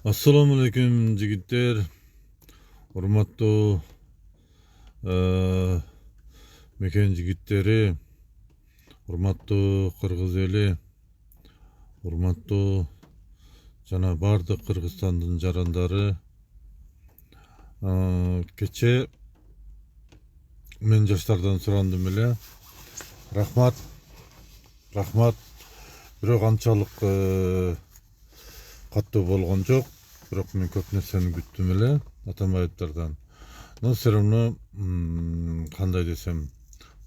Assalamu alaikum jigitler, urmattu meken jigitleri, urmattu Kırgız eli, urmattu jana bardык Kırgızstandын жарандары. Keçe men жаштардан сурандым эле. Рахмат, рахмат. Бирок анчалык каттуу болгон жок. Бирок мен көп нерсени күттүм эле Атамбаевдерден. Но все равно кандай десем,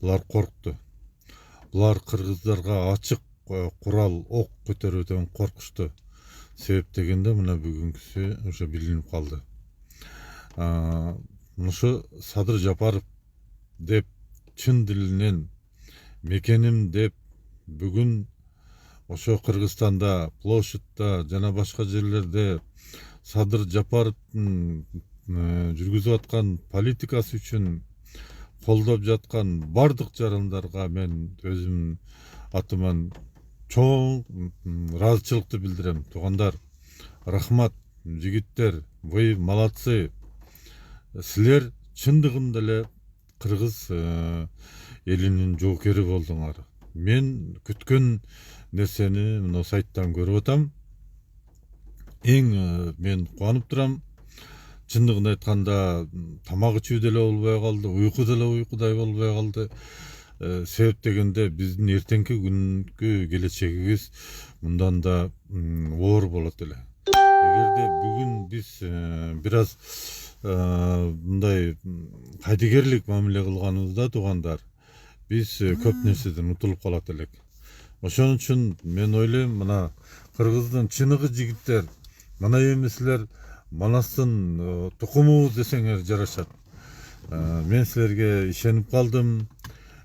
булар коркту. Булар кыргыздарга ачык курал, ок көтөрүүдөн коркушту. Себеп дегенде мына бүгүнкүсү уже билинип калды. Мушу Садыр Жапаров деп чын дилинен мекеним деп бүгүн ошо Кыргызстанда, площадьта жана башка жерлерде Садыр Жапаровдун жүргүзүп аткан политикасы үчүн колдоп жаткан бардык жарандарга мен өзүм атыман чоң ыраазычылыкты билдирем. Туугандар, рахмат, жигиттер, вы молодцы. Силер чындыгында эле кыргыз элинин жоокери болдуңар. Мен күткөн нерсени мына сайттан көрүп атам. Мен кубанып турам. Чындыгын айтканда тамак ичүү деле болбой калды, уйку деле уйкудай болбой калды. Себеп дегенде биздин эртеңки күнгү келечегибиз мындан да оор болот эле. Эгерде бүгүн биз бир аз мындай кайдыгерлик мамиле кылганыбызда, туугандар, биз көп нерседен утулуп калат элек. Ошон үчүн мен ойлойм, мына кыргыздын чыныгы жигиттер, мына эми силер Манастын тукумубуз десеңер жарашат. Мен силерге ишенип калдым.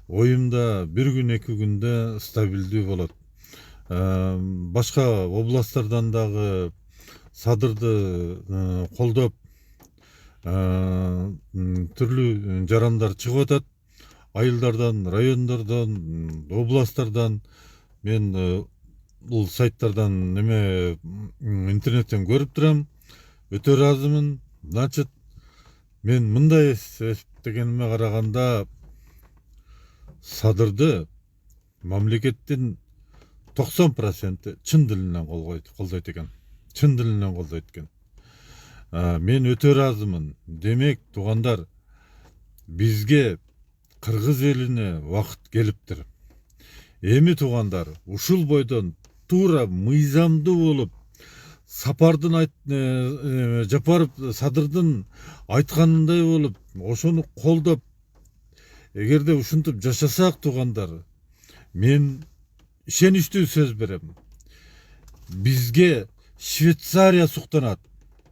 Оюмда бир күн, эки күндө стабилдүү болот. Башка областтардан дагы Садырды колдоп түрлүү жарандар чыгып атат. Айылдардан, райондордон, областтардан. Мен бул сайттардан интернеттен көрүп турам. Өтө ыраазымын. Значит, мен мындай эсептегениме караганда Садырды мамлекеттин 90% чын дилинен колдойт экен. Чын дилинен колдойт экен. Мен өтө ыраазымын. Демек, туугандар, бизге кыргыз элине убакыт келиптир. Эми туугандар, ушул бойдон туура мыйзамдуу болуп, Сапардын Жапаров Садырдын айтканындай болуп, ошону колдоп, эгерде ушинтип жашасак, туугандар, мен ишеничтүү сөз берем. Бизге Швейцария суктанат.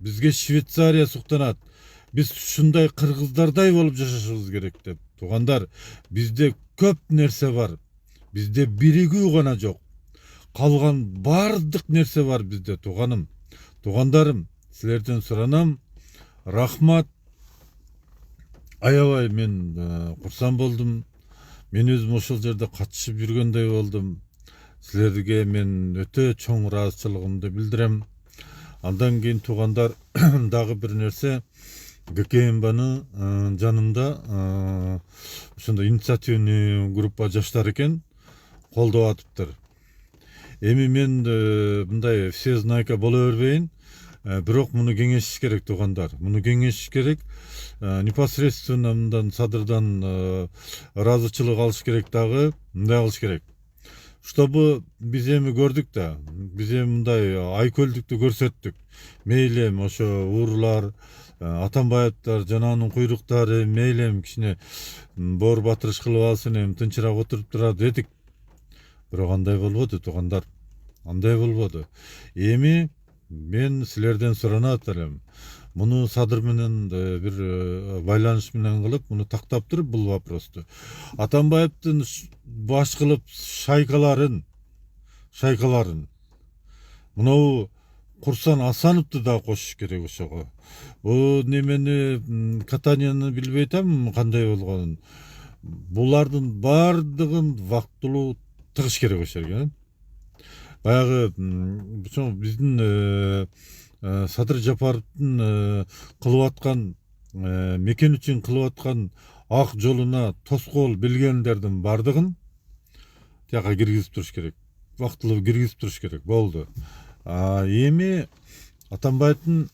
Бизге Швейцария суктанат. Биз ушундай кыргыздардай болуп жашашыбыз керек деп. Туугандар, бизде көп нерсе бар. Бизде биригүү гана жок. Калган бардык нерсе бар бизде, тууганым. Туугандарым, силерден суранам. Рахмат. Аябай мен курсан болдум. Мен өзүм ошол жерде катышып жүргөндөй болдум. Силерге мен өтө чоң ыраазычылыгымды билдирем. Андан кийин туугандар, дагы бир нерсе, ГКМБны жанында ошондой инициативный группа жаштар экен, колдоп атыптыр. Эми мен мындай всезнайка боло бербейин, бирок муну кеңешиш керек, туугандар. Муну кеңешиш керек. Непосредственно мындан Садырдан ыраазычылык алыш керек дагы, мындай кылыш керек. Чтобы биз эми көрдүк да, биз эми мындай айкөлдүктү көрсөттүк. Мейли ошо урлар, Атамбаевдер жана анын куйруктары, мейли кичине боор батырыш кылып алсын, эми тынчыраак отуруп турат дедик. Бирок андай болбоду, туугандар. Андай болбоду. Эми мен силерден суранат элем. Муну Садыр менен бир байланыш менен кылып, муну тактап туруп бул вопросту. Атамбаевдин баш кылып шайкаларын, мынау Курсан Асановду да кошуш керек ошого. Бул немени катанияны билбей атам кандай болгонун. Булардын бардыгын вактылуу тыгыш керек ошо жерге. Баягы биздин Садыр Жапаровдун кылып аткан мекен үчүн кылып аткан ак жолуна тоскоол билгендердин бардыгын тияка киргизип туруш керек. Вактылуу киргизип туруш керек. Болду. Эми Атамбаевдин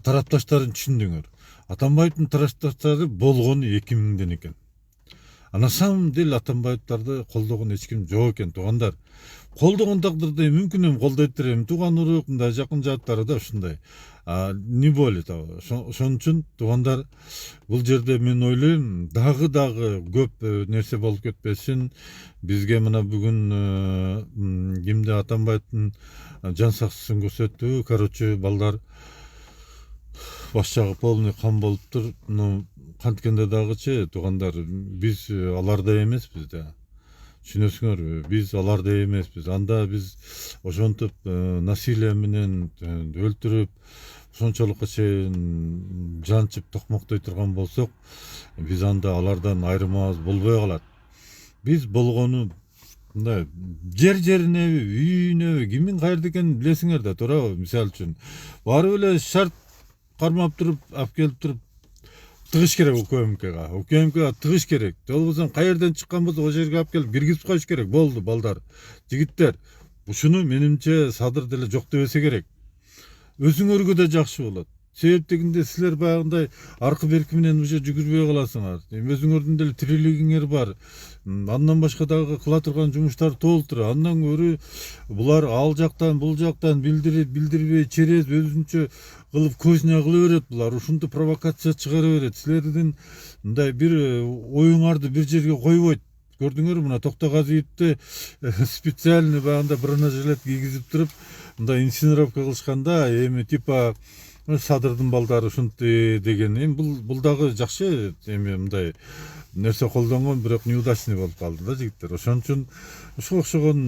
тарапташтарын түшүндүңөр. Атамбаевдин тарапташтары болгону 2000ден экен. На самом деле Атамбаевдарды колдогон эч ким жок экен, туугандар. Колдогон тагдырда мүмкүн эми колдойт элем. Тууган урук, мындай жакын жааттары да ушундай. Не более того. Ошон үчүн туугандар, бул жерде мен ойлойм, дагы көп нерсе болуп кетпесин. Бизге мына бүгүн кимде Атамбаевдин жан сакчысын көрсөттү. Короче, балдар баш жагы полный кан болуптур. Канткенде дагычы туугандар, биз алардай эмеспиз да. Түшүнөсүңөрбү? Биз алардай эмеспиз. Анда биз ошентип насилие менен өлтүрүп, ошончолукка чейин жанчып токмоктой турган болсок, биз анда алардан айырмабыз болбой калат. Биз болгону мындай жеринеби, үйүнөбү, кимдин каерде экенин билесиңер да, туурабы? Мисалы үчүн барып эле шарт кармап туруп, алып келип туруп тыгыш керек УКМКга тыгыш керек. Болбосо каерден чыккан болсо ошол жерге алып келип киргизип коюш керек. Болду, балдар, жигиттер. Ушуну менимче Садыр деле жок дебесе керек. Өзүңөргө да жакшы болот. Себеп дегенде силер баягындай аркы берки менен уже жүгүрбөй каласыңар. Эми өзүңөрдүн деле тирилигиңер бар. Андан башка дагы кыла турган жумуштар толтур. Андан көрү булар ал жактан бул жактан билдирип, билдирбей через өзүнчө кылып көзүнө кыла берет. Булар ушунтип провокация чыгара берет. Силердин мындай бир оюңарды бир жерге койбойт. Көрдүңөр, мына Токтогазиевди специально баягында бронежилет кийгизип туруп, мындай инсценировка кылышканда, эми типа Садырдын балдары ушунтип деген. Эми бул дагы жакшы, эми мындай нерсе колдонгон, бирок неудачный болуп калды да, жигиттер. Ошон үчүн ушуга окшогон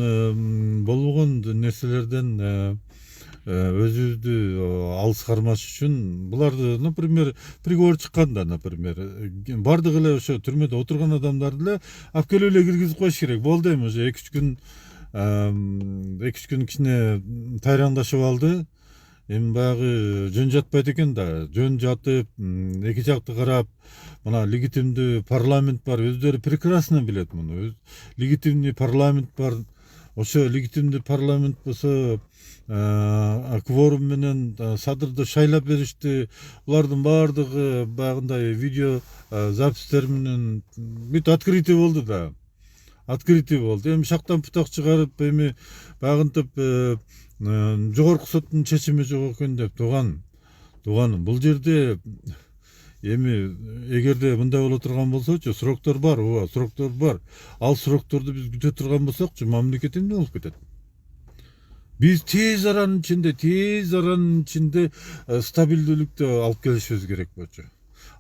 болгон нерселерден өзүбүздү алыс кармаш үчүн буларды, например, приговор чыкканда, например, бардыгы эле ошо түрмөдө отурган адамдарды эле алып келип эле киргизип коюш керек. Болду, эми уже 2-3 күн кичине тайраңдашып алды. Эми баягы жөн жатпайт экен да. Жөн жатып, эки жакты карап, мына легитимдүү парламент бар. Өздөрү прекрасно билет муну. Легитимный парламент бар. Ошо легитимдүү парламент болсо кворум менен Садырды шайлап беришти. Булардын баардыгы баягындай видео запистер менен бүт открытый болду да. Открытый болду. Эми шактан путак чыгарып, эми баягынтип жогорку соттун чечими жок экен деп, тууганым, бул жерде эми эгерде мындай боло турган болсочу, сроктор бар, ооба, сроктор бар. Ал срокторду биз күтө турган болсокчу, мамлекет эмне болуп кетет? Биз тез аранын ичинде стабилдүүлүктү алып келишибиз керек болчу.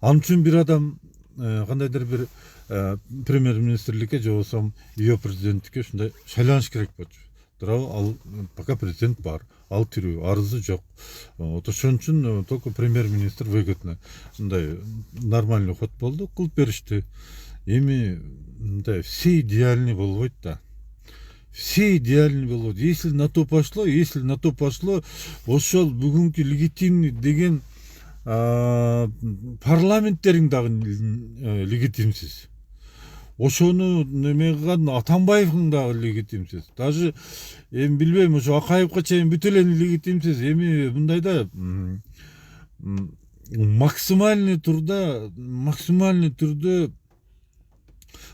Ал үчүн бир адам кандайдыр бир премьер-министрликке же болбосо ИО президенттикке ушундай шайланыш керек болчу. Туурабы? Ал пока президент бар, ал тирүү, арызы жок. Ошон үчүн только премьер-министр выгодно. Мындай нормальный ход болду, кылып беришти. Эми мындай все идеальный болбойт да. Все идеальный болот. Если на то пошло, ошол бүгүнкү легитимный деген парламенттериң дагы легитимсиз. Ошону неме кылган Атамбаевдин дагы легитимсиз. Даже эми билбейм, ошо Акаевга чейин бүт эле легитимсиз. Эми мындай да максимальный түрдө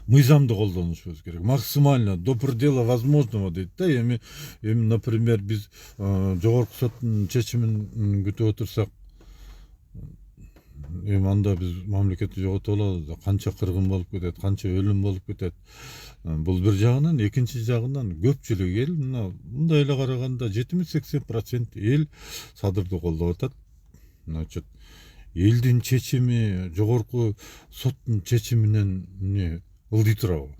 мыйзамды колдонушубуз керек. Максимально до предела возможного дейт да. Эми например, биз жогорку соттун чечимин күтүп отурсак, эми анда биз мамлекетти жоготуп алабыз. Канча кыргын болуп кетет, канча өлүм болуп кетет. Бул бир жагынан, экинчи жагынан көпчүлүк эл мындай эле караганда 70-80% эл Садырды колдоп атат. Значит, элдин чечими жогорку соттун чечиминен эмне ылдый турабы?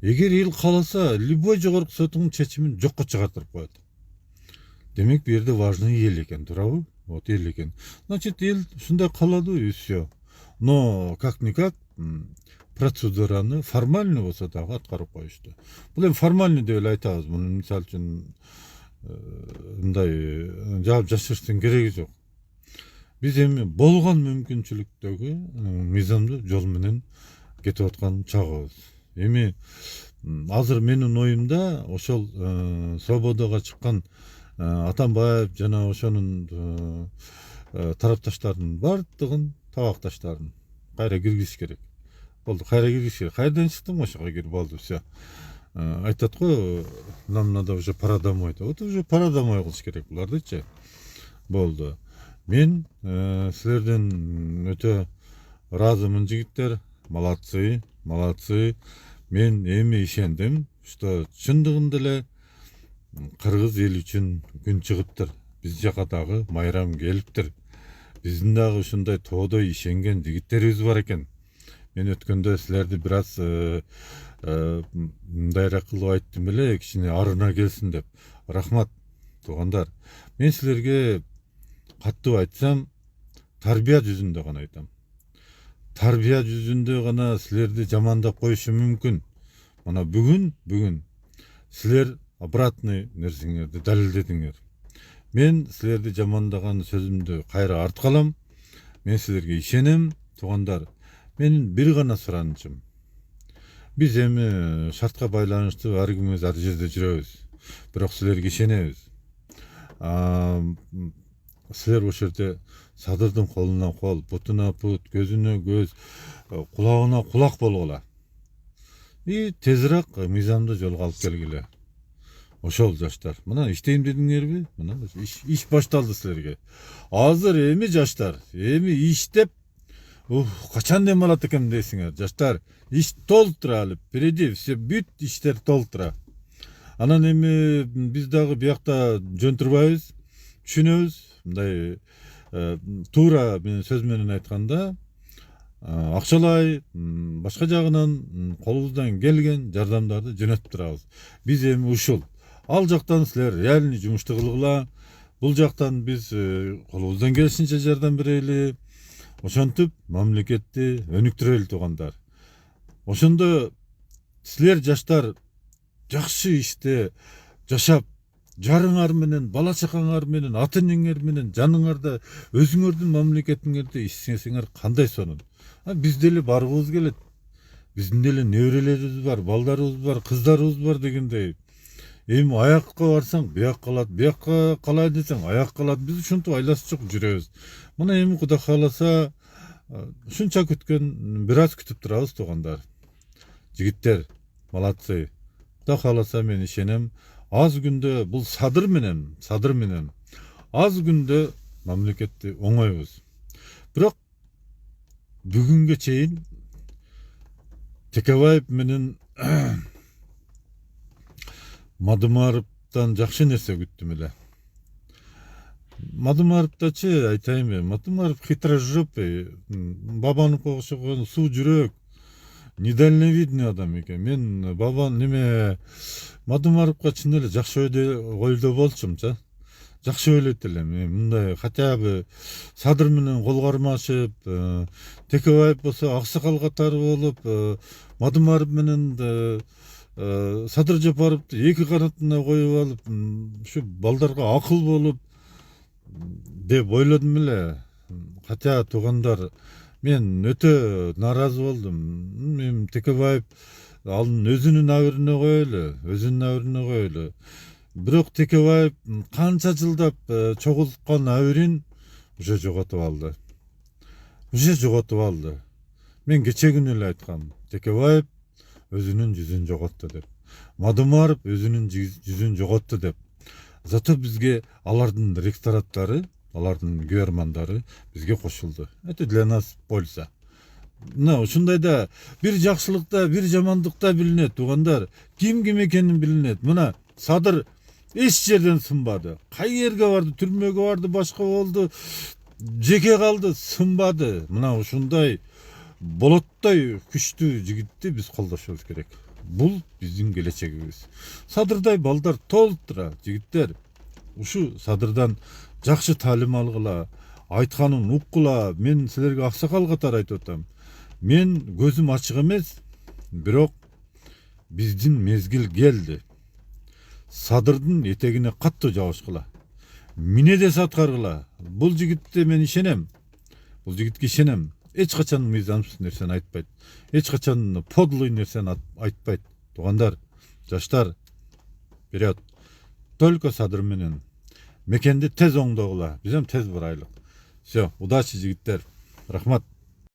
Эгер эл кааласа, любой жогорку соттун чечимин жокко чыгартырып коет. Демек, бу жерде важный эл экен, туурабы? Вот эл экен. Значит, эл ушундай каалады и все. Но как-никак процедураны формальный болсо дагы аткарып коюшту. Бул эми формальный деп эле айтабыз. Муну мисалы үчүн мындай жаап жашырыштын кереги жок. Биз эми болгон мүмкүнчүлүктөгү мыйзамдуу жол менен кетип аткан чагыбыз. Эми азыр менин оюмда ошол свободага чыккан Атамбаев жана ошонун тарапташтарынын баардыгын табакташтарын кайра киргизиш керек. Болду, кайра киргизиш керек. Кайрадан чыктың ошого кир, болду, все. Айтат го, нам надо уже пора домой. Вот уже пора домой кылыш керек булардычы. Болду. Мен силерден өтө ыраазымын, жигиттер. Молодцы, молодцы. Мен эми ишендим, что чындыгында эле кыргыз эл үчүн күн чыгыптыр. Биз жака дагы майрам келиптир. Биздин дагы ушундай тоодой ишенген жигиттерибиз бар экен. Мен өткөндө силерди бир аз мындайраак кылып айттым эле, кичине арына келсин деп. Рахмат, туугандар. Мен силерге каттуу айтсам, тарбия жүзүндө гана айтам. Тарбия жүзүндө гана силерди жамандап коюшум мүмкүн. Мына бүгүн силер обратный нерсеңерди далилдедиңер. Мен силерди жамандаган сөзүмдү кайра артка алам. Мен силерге ишенем, туугандар. Менин бир гана суранычым. Биз эми шартка байланыштуу ар кимибиз ар жерде жүрөбүз. Бирок силерге ишенебиз. Силер ошол жерде садырдын колуна кол, бутуна бут, көзүнө көз, кулагына кулак болгула. И тезирээк мыйзамдуу жолго алып келгиле. Ошол жаштар. Мына иштейм дедиңерби? Мына иш башталды силерге. Азыр эми жаштар, эми иштеп, качан дем алат экен дейсиңер. Жаштар, иш толуп тура алып, впереди все бүт иштер толуп тура. Анан эми биз дагы биякта жөнтүрбайбыз, түшүнөбүз. Мындай туура менен сөз менен айтканда, акчалай, башка жагынан колубуздан келген жардамдарды жөнөтүп турабыз. Биз эми ушул. Ал жактан силер реальный жумушту кылгыла. Бул жактан биз колубуздан келишинче жардам берели. Ошентип мамлекетти өнүктүрөлү, туугандар. Ошондо силер жаштар жакшы иште жашап, жарыңар менен, бала чакаңар менен, ата энеңер менен, жаныңарда өзүңөрдүн мамлекетиңерде иштесеңер кандай сонун. Биз деле баргыбыз келет. Биздин деле неберелерибиз бар, балдарыбыз бар, кыздарыбыз бар дегендей. Эми аякка барсаң, бияк калат, биякка калай десең, аяк калат. Биз ушинтип айласып жүрөбүз. Мына эми Кудай кааласа, ушунча күткөн, бир аз күтүп турабыз, туугандар. Жигиттер, молодцы. Кудай кааласа мен ишенем, аз күндө бул садыр менен, аз күндө мамлекетти оңойбуз. Бирок бүгүнгө чейин Текебаев менен Мадымаровдон жакшы нерсе күттүм эле. Мадымаровдачы айтайын мен, Мадымаров хитрожопый, бабаныкка окшогон суу жүрөк, недальновидный адам экен. Мен бабан неме Мадымаровга чын эле жакшы ойдо болчумча. Жакшы ойлойт элем. Мындай хотя бы садыр менен кол кармашып, Текебаев болсо аксакал катары болуп, Мадымаров менен Садыр Жапаровду эки канатына коюп алып, ушу балдарга акыл болуп деп ойлодум эле. Хотя туугандар, мен өтө нааразы болдум. Мен Текебаев анын өзүнүн абирине коелу, Бирок Текебаев канча жылдап чогулткан абирин уже жоготуп алды. Мен кече күнү эле айткам, Текебаев өзүнүн жүзүн жоготту деп. Мадымаров өзүнүн жүзүн жоготту деп. Зато бизге алардын ректораттары, алардын гүбермандары бизге кошулду. Это для нас польза. Мына ушундайда бир жакшылыкта, бир жамандыкта билинет, туугандар. Ким экенин билинет. Мына Садыр эч жерден сынбады. Кай жерге барды, түрмөгө барды, башка болду, жеке калды, сынбады. Мына ушундай болоттой күчтүү жигитти биз колдошубуз керек. Бул биздин келечегибиз. Садырдай балдар толуп тура, жигиттер. Ушу Садырдан жакшы таалим алгыла, айтканын уккула. Мен силерге аксакал катары айтып атам. Мен көзүм ачык эмес, бирок биздин мезгил келди. Садырдын этегине катты жабышкыла. Мine de саткаргыла. Бул жигитте мен ишенем. Бул жигитке ишенем. Эч качан мыйзамсыз нерсени айтпайт. Эч качан подлый нерсени айтпайт. Туугандар, жаштар, вперед. Только Садыр менен мекенди тез оңдогула. Биз эм тез барайлык. Все, удачи жигиттер. Рахмат.